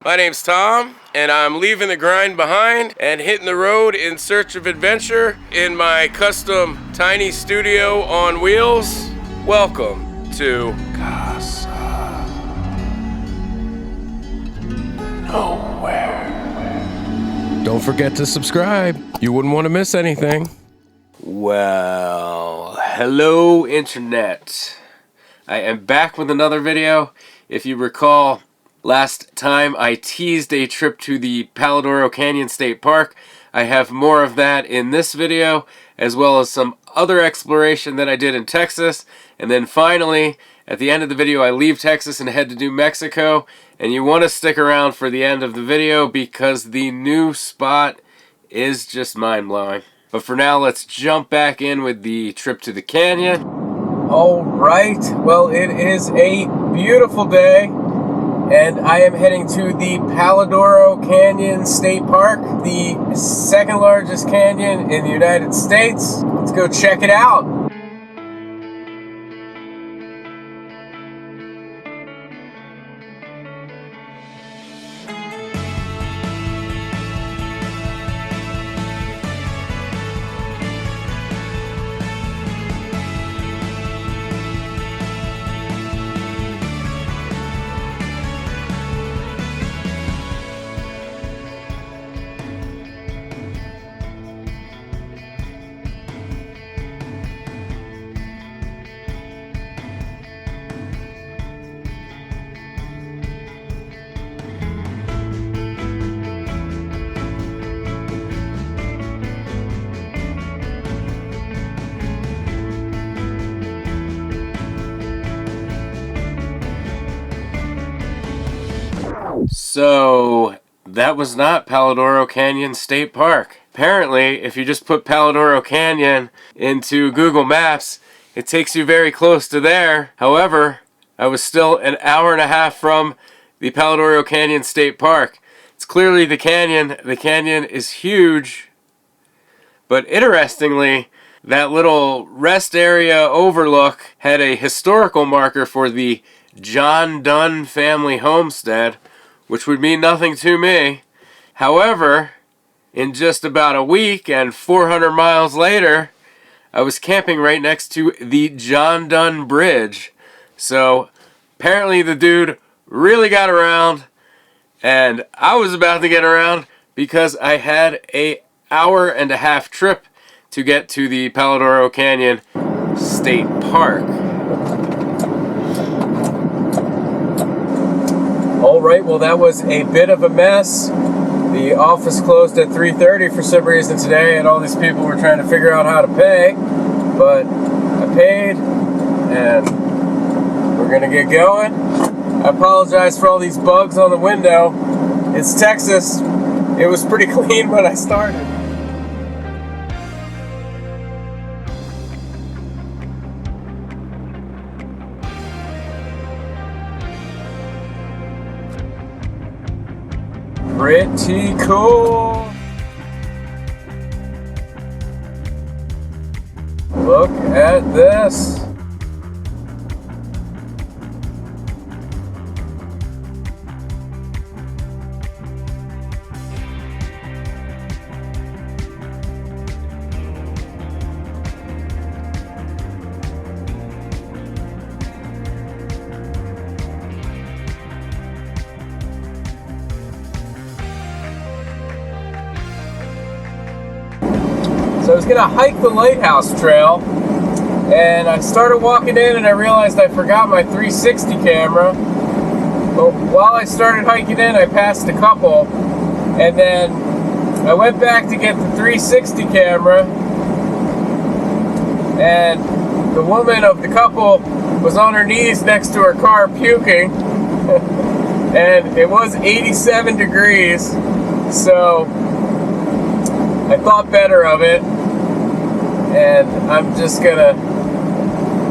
My name's Tom, and I'm leaving the grind behind and hitting the road in search of adventure in my custom tiny studio on wheels. Welcome to Casa Nowhere. Don't forget to subscribe. You wouldn't want to miss anything. Well, hello internet. I am back with another video. If you recall, last time I teased a trip to the Palo Duro Canyon State Park. I have more of that in this video, as well as some other exploration that I did in Texas. And then finally, at the end of the video, I leave Texas and head to New Mexico. And you want to stick around for the end of the video because the new spot is just mind-blowing. But for now, let's jump back in with the trip to the canyon. All right, well, it is a beautiful day, and I am heading to the Palo Duro Canyon State Park, the second largest canyon in the United States. Let's go check it out. So, that was not Palo Duro Canyon State Park. Apparently, if you just put Palo Duro Canyon into Google Maps, it takes you very close to there. However, I was still an hour and a half from the Palo Duro Canyon State Park. It's clearly the canyon. The canyon is huge. But interestingly, that little rest area overlook had a historical marker for the John Dunn family homestead, which would mean nothing to me. However, in just about a week and 400 miles later, I was camping right next to the John Dunn Bridge. So apparently the dude really got around, and I was about to get around because I had an hour-and-a-half trip to get to the Palo Duro Canyon State Park. Alright, well that was a bit of a mess. The office closed at 3:30 for some reason today, and all these people were trying to figure out how to pay. But I paid, and we're gonna get going. I apologize for all these bugs on the window. It's Texas. It was pretty clean when I started. Pretty cool. Look at this. So I was gonna hike the Lighthouse Trail, and I started walking in and I realized I forgot my 360 camera. But while I started hiking in, I passed a couple, and then I went back to get the 360 camera, and the woman of the couple was on her knees next to her car puking, and it was 87 degrees, so I thought better of it. And I'm just gonna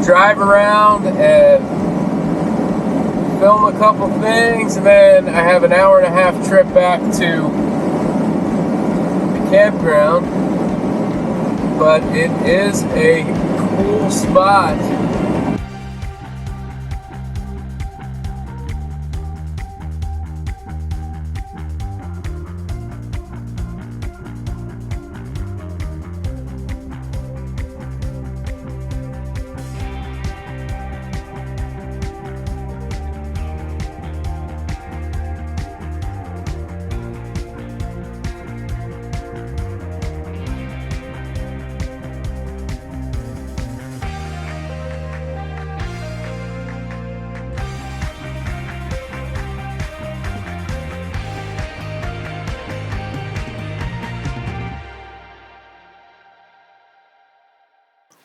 drive around and film a couple things, and then I have an hour-and-a-half trip back to the campground. But it is a cool spot.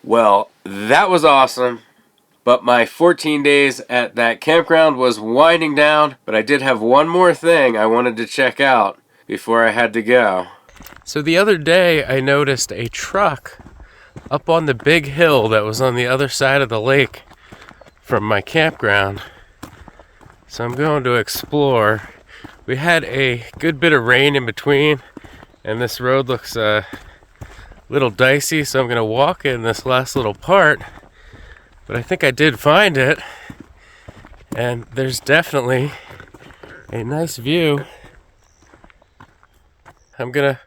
Well, that was awesome. But my 14 days at that campground was winding down, but I did have one more thing I wanted to check out before I had to go. So the other day I noticed a truck up on the big hill that was on the other side of the lake from my campground. So I'm going to explore. We had a good bit of rain in between, and this road looks a little dicey, so I'm going to walk in this last little part. But I think I did find it, and there's definitely a nice view. I'm gonna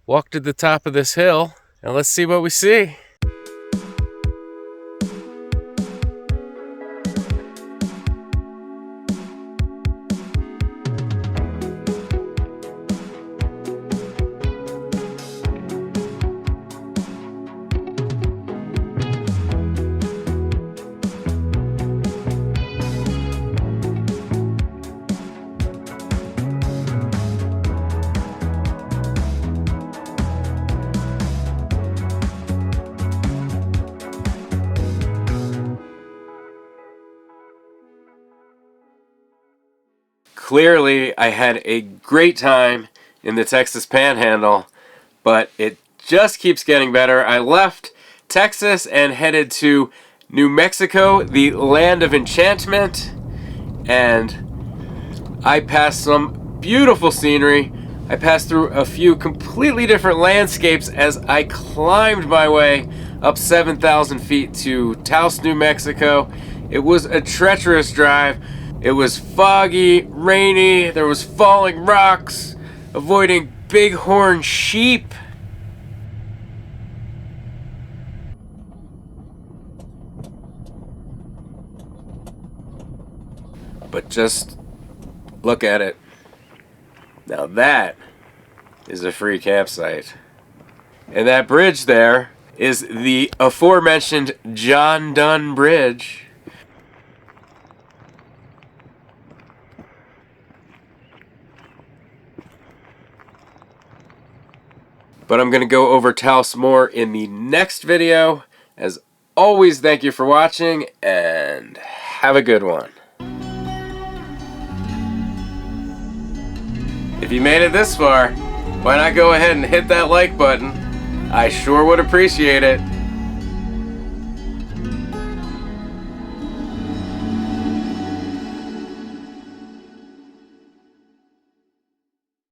walk to the top of this hill, and let's see what we see. Clearly, I had a great time in the Texas Panhandle, but it just keeps getting better. I left Texas and headed to New Mexico, the Land of Enchantment, and I passed some beautiful scenery. I passed through a few completely different landscapes as I climbed my way up 7,000 feet to Taos, New Mexico. It was a treacherous drive. It was foggy, rainy, there was falling rocks, avoiding bighorn sheep. But just look at it. Now that is a free campsite. And that bridge there is the aforementioned John Dunn Bridge. But I'm going to go over Taos more in the next video. As always, thank you for watching, and have a good one. If you made it this far, why not go ahead and hit that like button? I sure would appreciate it.